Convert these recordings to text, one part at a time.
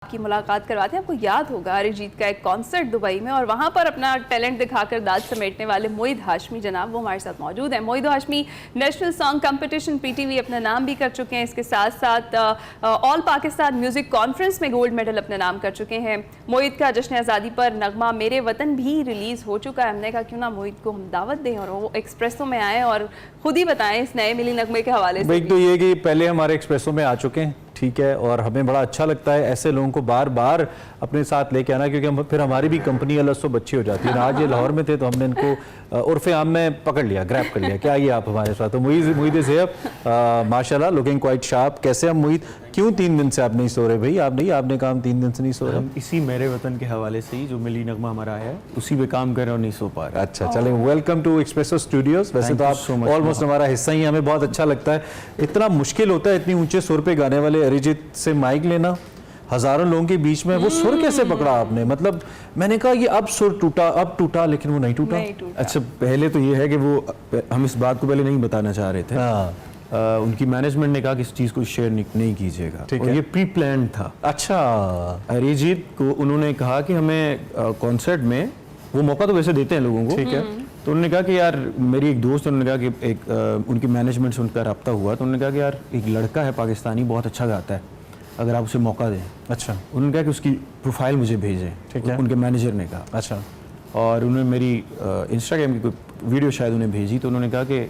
की मुलाकात करवाते हैं। आपको याद होगा अरिजीत का एक कॉन्सर्ट दुबई में और वहाँ पर अपना टैलेंट दिखाकर दाद समेटने वाले मोहित हाशमी जनाब, वो हमारे साथ मौजूद हैं। Mohit Hashmi national song competition PTV अपना नाम भी कर चुके हैं, इसके साथ साथ ऑल पाकिस्तान म्यूजिक कॉन्फ्रेंस में गोल्ड मेडल अपना नाम कर चुके हैं। मोहित का जश्न आज़ादी पर नगमा मेरे वतन भी रिलीज़ हो चुका है। हमने कहा क्यों ना मोहित को हम दावत दें और वो एक्सप्रेसो में आए और खुद ही बताएं इस नए मिली नगमे के हवाले से। एक तो ये कि पहले हमारे एक्सप्रेसो में आ चुके हैं, ठीक है, और हमें बड़ा अच्छा लगता है ऐसे लोगों को बार बार अपने साथ लेके आना, क्योंकि फिर हमारी भी कंपनी अलग से बच्ची हो जाती है ना। आज ये लाहौर में थे तो हमने इनको उर्फ़े आम में पकड़ लिया, ग्रैब कर लिया, क्या आइए आप हमारे साथ। तो मुईद ज़ेब माशाल्लाह लुकिंग क्वाइट शार्प। कैसे हम मुईद, क्यों 3 दिन से आप नहीं सो रहे भाई? आपने कहा हम 3 दिन से नहीं सो रहे। हम इसी मेरे वतन के हवाले से ही जो मिली नगमा हमारा आया है उसी पे काम कर रहे और नहीं सो पा रहे। अच्छा चलें, वेलकम टू एक्सप्रेसो स्टूडियोज। वैसे तो आप ऑलमोस्ट हमारा हिस्सा ही, हमें बहुत अच्छा लगता है। इतना मुश्किल होता है इतनी ऊंचे सुर पे गाने वाले अरिजीत से माइक लेना, हजारों लोगों के बीच में। वो सुर कैसे पकड़ा आपने? मतलब मैंने कहा ये अब सुर टूटा, अब टूटा, लेकिन वो नहीं टूटा। अच्छा, पहले तो ये है कि वो हम इस बात को पहले नहीं बताना चाह रहे थे। उनकी मैनेजमेंट ने कहा कि इस चीज़ को शेयर नहीं कीजिएगा, और ये प्री प्लान था। अच्छा, अरिजीत को उन्होंने कहा कि हमें कॉन्सर्ट में, वो मौका तो वैसे देते हैं लोगों को, ठीक है, तो उन्होंने कहा कि यार, मेरी एक दोस्त, उन्होंने कहा कि एक उनकी मैनेजमेंट से उनका रब्ता हुआ, तो उन्होंने कहा कि यार एक लड़का है पाकिस्तानी, बहुत अच्छा गाता है, अगर आप उसे मौका दें। अच्छा, उन्होंने कहा कि उसकी प्रोफाइल मुझे भेजें, ठीक है, उनके मैनेजर ने कहा। अच्छा, और उन्होंने मेरी इंस्टाग्राम की कोई वीडियो शायद उन्हें भेजी, तो उन्होंने कहा कि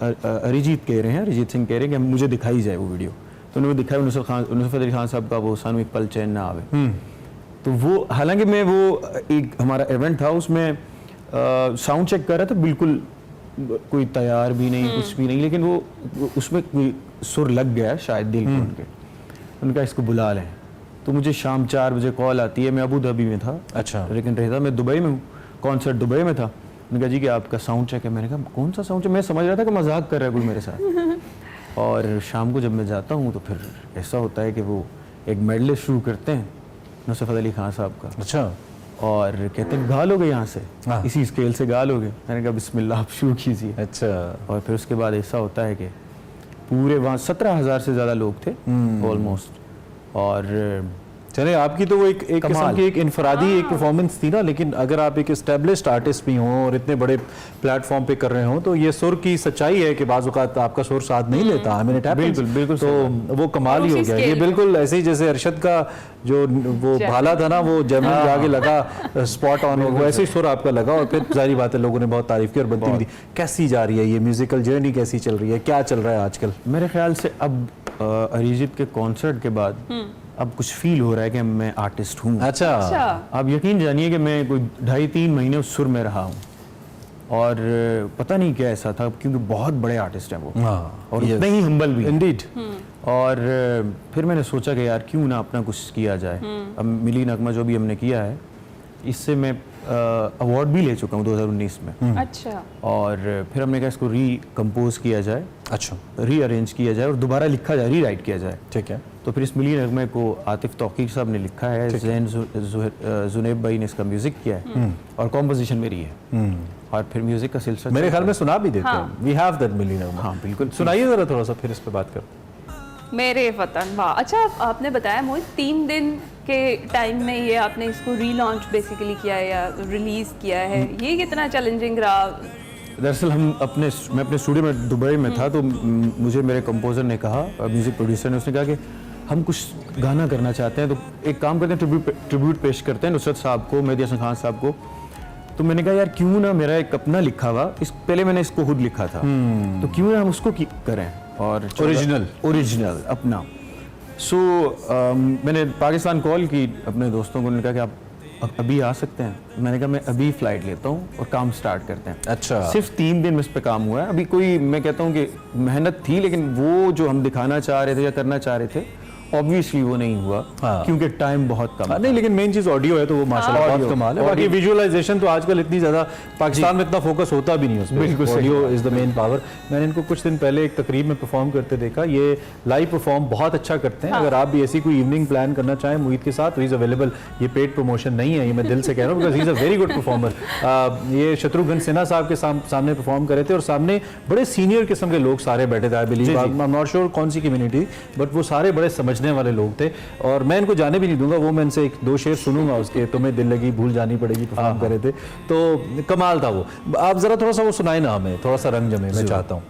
अरिजीत कह रहे हैं, अरिजीत सिंह कह रहे हैं कि मुझे दिखाई जाए वो वीडियो। तो उन्होंने दिखाया नुसरत फतेह अली खान साहब का वो सानू एक पल चैन ना आवे। तो वो, हालांकि मैं वो एक हमारा इवेंट था, उसमें साउंड चेक कर रहा था, बिल्कुल कोई तैयार भी नहीं, कुछ भी नहीं, लेकिन वो उसमें कोई सुर लग गया शायद दिल को उनके। उनका इसको बुला लें, तो मुझे शाम 4 बजे कॉल आती है। मैं अबू धाबी में था, अच्छा, लेकिन रहता मैं दुबई में हूँ, कॉन्सर्ट दुबई में था। उन्होंने कहा जी कि आपका साउंड चेक है। मैंने कहा कौन सा साउंड चेक? मैं समझ रहा था कि मजाक कर रहा है कोई मेरे साथ। और शाम को जब मैं जाता हूँ तो फिर ऐसा होता है कि वो एक मेडलिस्ट शुरू करते हैं, नुसरत अली खान साहब का। अच्छा, और कहते हैं गा लोगे यहाँ से, इसी स्केल से गा लोगे? मैंने कहा बिस्मिल्लाह, आप शुरू कीजिए। अच्छा, और फिर उसके बाद ऐसा होता है कि पूरे वहाँ 17,000 से ज़्यादा लोग थे ऑलमोस्ट। और चले, आपकी तो वो एक किस्म की एक इनफरादी एक परफॉर्मेंस थी ना, लेकिन अगर आप एक एस्टेब्लिश्ड आर्टिस्ट भी हों और इतने बड़े प्लेटफॉर्म पे कर रहे हों, तो ये सुर की सच्चाई है कि बाज़ औक़ात आपका सुर साथ नहीं लेता। बिल्कुल, तो वो कमाल ही हो गया। ये बिल्कुल ऐसे ही जैसे अरशद का जो वो भाला था ना, वो जमीन जाके लगा स्पॉट ऑन, वो ऐसे ही सुर आपका लगा, और फिर सारी बातें लोगों ने बहुत तारीफ की और बनती भी थी। कैसी जा रही है ये म्यूजिकल जर्नी, कैसी चल रही है, क्या चल रहा है आजकल? मेरे ख्याल से अब अरिजीत के कॉन्सर्ट के बाद अब कुछ फील हो रहा है कि मैं आर्टिस्ट हूँ। अच्छा, आप यकीन जानिए कि मैं कोई 2.5-3 महीने उस सुर में रहा हूँ, और पता नहीं क्या ऐसा था, क्योंकि बहुत बड़े आर्टिस्ट हैं वो, और उतने ही हम्बल भी इंडीड। और फिर मैंने सोचा कि यार क्यों ना अपना कुछ किया जाए। अब मिली नगमा जो भी हमने किया है, इससे मैं अवार्ड भी ले चुका हूँ 2019 में। अच्छा, और फिर हमने कहा इसको रीकम्पोज किया जाए, अच्छा, रीअरेंज किया जाए और दोबारा लिखा जाए, रीराइट किया जाए। ठीक है, तो फिर इस मिली नगमे को आतिफ तौकीर साहब ने लिखा है, जैन जुनैब भाई ने इसका म्यूजिक किया है, और कॉम्पोजिशन मेरी है। और फिर म्यूजिक का सिलसिला मेरे ख्याल में सुना भी देते हैं। वी हैव दैट मिली नगमा। हाँ बिल्कुल, सुनाइए जरा थोड़ा सा, फिर इस पे बात करते। मेरे वतन, वाह। अच्छा, आपने बताया मोहित 3 दिन के टाइम में ये आपने इसको रीलॉन्च बेसिकली किया है या रिलीज किया है, ये कितना चैलेंजिंग रहा? दरअसल मैं अपने स्टूडियो में दुबई में था, तो मुझे मेरे कंपोजर ने कहा, म्यूजिक प्रोड्यूसर ने, उसने कहा कि हम कुछ गाना करना चाहते हैं, तो एक काम करते हैं, ट्रिब्यूट पेश करते हैं नुसरत साहब को, मेहदी हसन खान साहब को। तो मैंने कहा यार क्यों ना मेरा एक अपना लिखा हुआ, पहले मैंने इसको खुद लिखा था, तो क्यों ना हम उसको करें, और ओरिजिनल अपना। मैंने पाकिस्तान कॉल की अपने दोस्तों को, उन्होंने कहा कि आप अभी आ सकते हैं? मैंने कहा मैं अभी फ्लाइट लेता हूँ और काम स्टार्ट करते हैं। अच्छा, सिर्फ 3 दिन में इस पे काम हुआ है। अभी कोई, मैं कहता हूँ कि मेहनत थी, लेकिन वो जो हम दिखाना चाह रहे थे या करना चाह रहे थे, ऑब्वियसली वो नहीं हुआ, क्योंकि टाइम बहुत कम। नहीं, लेकिन मेन चीज ऑडियो है, तो वो माशाल्लाह बहुत कमाल है। बाकी विजुअलाइजेशन तो आजकल इतनी ज्यादा पाकिस्तान में इतना फोकस होता भी नहीं है, बिल्कुल audio is the main power. मैंने इनको कुछ दिन पहले एक तकरीब में परफॉर्म करते देखा, ये लाइव परफॉर्म बहुत अच्छा करते हैं। अगर आप भी ऐसी कोई इवनिंग प्लान करना चाहें मुईद के साथ, तो इज अवेलेबल। ये पेड प्रमोशन नहीं है, ये मैं दिल से कह रहा हूँ, because he is a very good performer. ये शत्रुघ्न सिन्हा साहब के सामने परफॉर्म करे थे, और सामने बड़े सीनियर किस्म के लोग सारे बैठे थे। I believe, I am not sure कौन सी कम्युनिटी, बट वो सारे बड़े समझ समझने वाले लोग थे और मैं इनको जाने भी नहीं दूंगा। वो मैं इनसे एक दो शेर सुनूंगा उसके, तुम्हें दिल लगी भूल जानी पड़ेगी परफॉर्म करे थे, तो कमाल था वो। आप जरा थोड़ा सा वो सुनाए ना हमें, थोड़ा सा रंग जमे, मैं चाहता हूँ।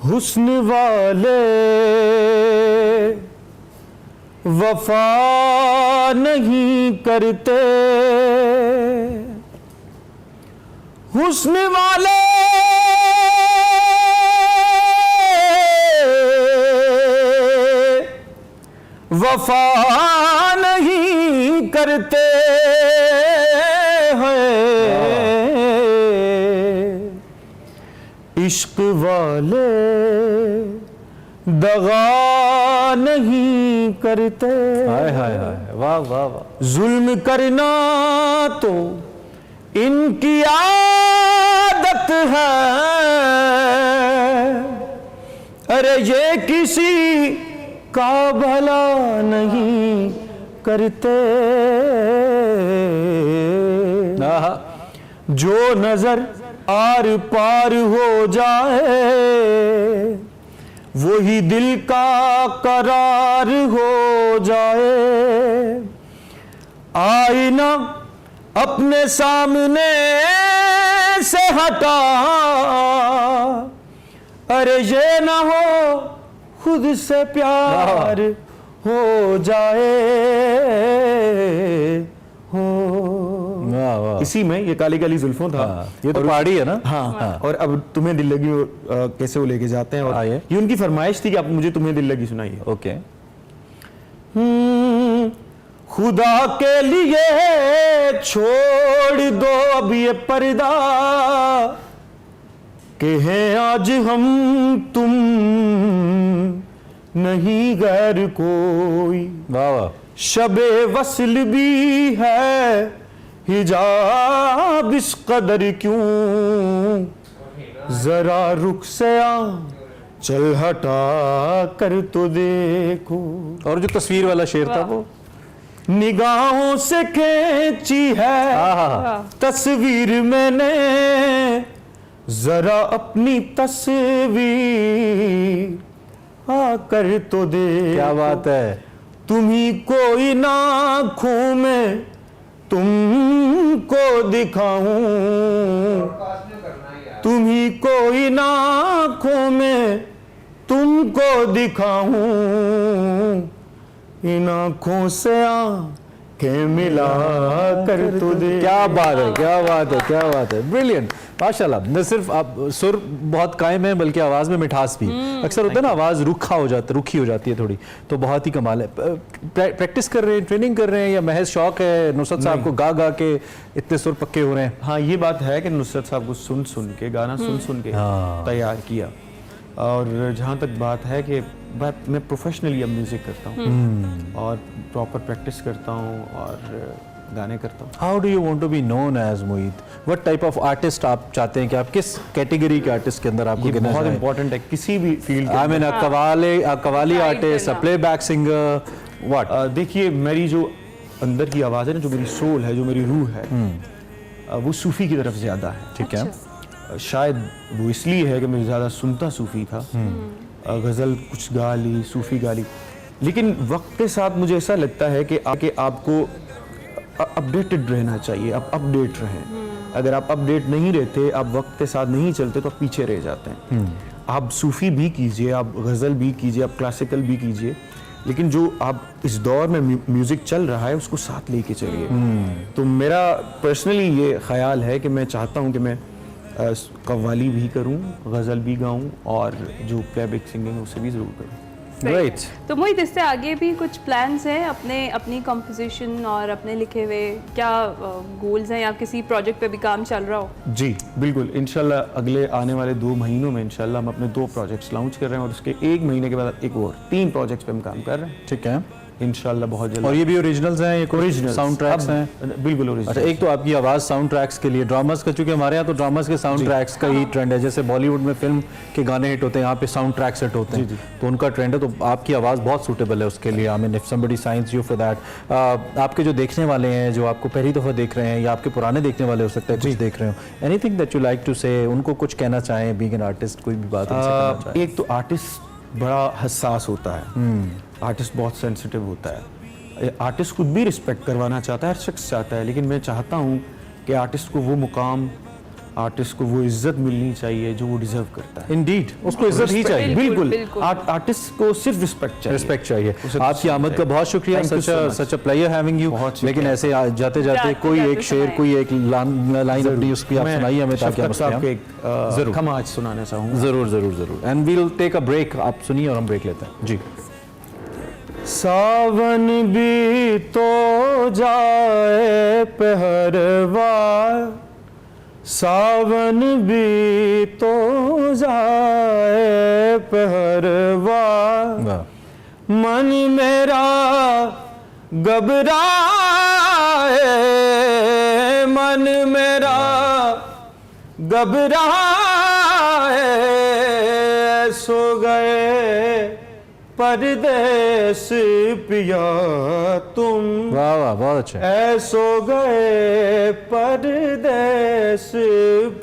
हुस्न वाले वफा नहीं करते, हुस्न वाले वफा नहीं करते हैं, इश्क वाले दगा नहीं करते। हाय हाय हाय, वाह वाह वाह। जुल्म करना तो इनकी आदत है, अरे ये किसी का भला नहीं करते। जो नजर आर पार हो जाए वही दिल का करार हो जाए। आईना अपने सामने से हटा, अरे ये ना हो खुद से प्यार हो जाए। हो वाह वाह। इसी में ये काली काली जुल्फों था। ये तो पहाड़ी है ना। हाँ। और अब तुम्हें दिल लगी कैसे वो लेके जाते हैं, और ये उनकी फरमाइश थी कि आप मुझे तुम्हें दिल लगी सुनाइए। ओके। खुदा के लिए छोड़ दो अब ये पर्दा, कि हैं आज हम तुम नहीं गैर कोई। वाह वाह। शबे वस्ल भी है हिजाब इस कदर क्यों, जरा रुख से आ चल हटा कर तो देखो। और जो तस्वीर वाला शेर था वो निगाहों से खींची है तस्वीर मैंने, जरा अपनी तस्वीर आकर तो दे। क्या बात है। तुम्ही कोई ना आँखों में तुमको दिखाऊं, तुम्ही कोई ना आँखों में तुमको दिखाऊं, इन आँखों से आँखें मिला कर तो दे। क्या बात है, क्या बात है, क्या बात है। ब्रिलियंट, माशाल्लाह। न सिर्फ आप सुर बहुत कायम है बल्कि आवाज़ में मिठास भी। अक्सर होता है ना आवाज़ रुखी हो जाती है थोड़ी, तो बहुत ही कमाल है। प्रैक्टिस कर रहे हैं, ट्रेनिंग कर रहे हैं, या महज शौक है नुसरत साहब को गा गा के इतने सुर पक्के हो रहे हैं? हाँ, ये बात है कि नुसरत साहब को सुन सुन के गाना सुन के तैयार किया। और जहाँ तक बात है कि मैं प्रोफेशनली अब म्यूज़िक करता हूँ और प्रॉपर प्रैक्टिस करता हूँ और गाने करता हूँ। How do you want to be known as Mohit? What type of artist आप चाहते हैं कि आप किस कैटेगरी के आर्टिस्ट के अंदर आपको गिना जाए? बहुत इंपॉर्टेंट है किसी भी field. I mean qawwali artist, playback singer, what? देखिए, मेरी जो अंदर की आवाज़ है ना, जो मेरी सोल है, जो मेरी रूह है, वो सूफ़ी की तरफ ज़्यादा है। ठीक है। शायद वो इसलिए है कि मैं ज़्यादा सुनता सूफ़ी था, गज़ल कुछ गा ली, सूफ़ी गा ली, लेकिन वक्त के साथ मुझे ऐसा लगता है कि आपको अपडेटेड रहना चाहिए, आप अपडेट रहें। अगर आप अपडेट नहीं रहते, आप वक्त के साथ नहीं चलते, तो आप पीछे रह जाते हैं। आप सूफ़ी भी कीजिए, आप गज़ल भी कीजिए, आप क्लासिकल भी कीजिए, लेकिन जो आप इस दौर में म्यूज़िक चल रहा है उसको साथ लेके चलिए। तो मेरा पर्सनली ये ख्याल है कि मैं चाहता हूँ कि मैं कव्वाली भी करूं, गज़ल भी गाऊं और जो प्लेबैक सिंगिंग है उसे भी ज़रूर करूं। राइट। तो मोहित, इससे आगे भी कुछ प्लान्स हैं अपनी कंपोजिशन और अपने लिखे हुए? क्या गोल्स हैं या किसी प्रोजेक्ट पे भी काम चल रहा हो? जी बिल्कुल, इंशाल्लाह अगले आने वाले 2 महीनों में इंशाल्लाह हम अपने 2 प्रोजेक्ट्स लॉन्च कर रहे हैं और उसके 1 महीने के बाद एक और 3 प्रोजेक्ट्स पे हम काम कर रहे हैं। ठीक है। इंशाल्लाह बहुत जल्द। और ये भी ओरिजिनल्स हैं, ये ओरिजिनल साउंड ट्रैक्स हैं? बिल्कुल ओरिजिनल। अच्छा, एक तो आपकी आवाज़ साउंड ट्रैक्स के लिए, ड्रामास का, चूंकि हमारे यहाँ तो ड्रामास के साउंड ट्रैक्स का ही ट्रेंड है, जैसे बॉलीवुड में फिल्म के गाने हिट होते हैं, यहाँ पे साउंड ट्रैक्स हिट होते हैं, तो उनका ट्रेंड है, तो आपकी आवाज़ बहुत सूटेबल है उसके लिए। I mean if somebody science you for that. आपके जो देखने वाले हैं, जो आपको पहली दफ़ा देख रहे हैं, या आपके पुराने देखने वाले हो सकते हैं कुछ देख रहे हो, anything that you like to say, उनको कुछ कहना चाहें, बीइंग एन आर्टिस्ट, कोई भी बात उनसे कहना चाहें? एक तो आर्टिस्ट बड़ा हसास होता है, आर्टिस्ट बहुत सेंसिटिव होता है, आर्टिस्ट खुद भी रिस्पेक्ट करवाना चाहता है, हर शख्स चाहता है, लेकिन मैं चाहता हूँ कि आर्टिस्ट को वो मुकाम, आर्टिस्ट को वो इज्जत मिलनी चाहिए जो वो डिजर्व करता है। इंडीड, उसको इज्जत ही चाहिए। बिल्कुल, बिल्कुल। आर्टिस्ट को सिर्फ रिस्पेक्ट चाहिए। रिस्पेक्ट चाहिए। आपकी आमद का बहुत शुक्रिया, सच अ प्लेजर हैविंग यू। लेकिन ऐसे जाते जाते कोई एक शेर, कोई एक लाइन अपनी उसकी आप सुनाइए हमें, ताकि हम जरूर हम आज सुनाना चाहूँगा। जरूर जरूर जरूर। And we will take a break, आप सुनिए और हम ब्रेक लेते हैं जी। सावन भी तो जाए पहरवा, सावन भी तो जाए पहरवा, मन मेरा घबराए, मन मेरा घबराए, सो गए परदेस पिया तुम। वाह वाह, बहुत अच्छा। ऐसो गए परदेस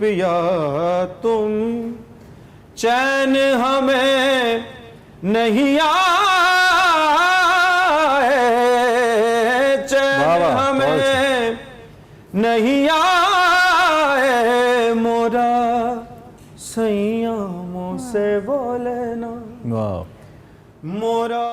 पिया तुम, चैन हमें नहीं आए, चैन हमें नहीं आए, मोरा सैया मुँह से बोले ना, वाह, मोरा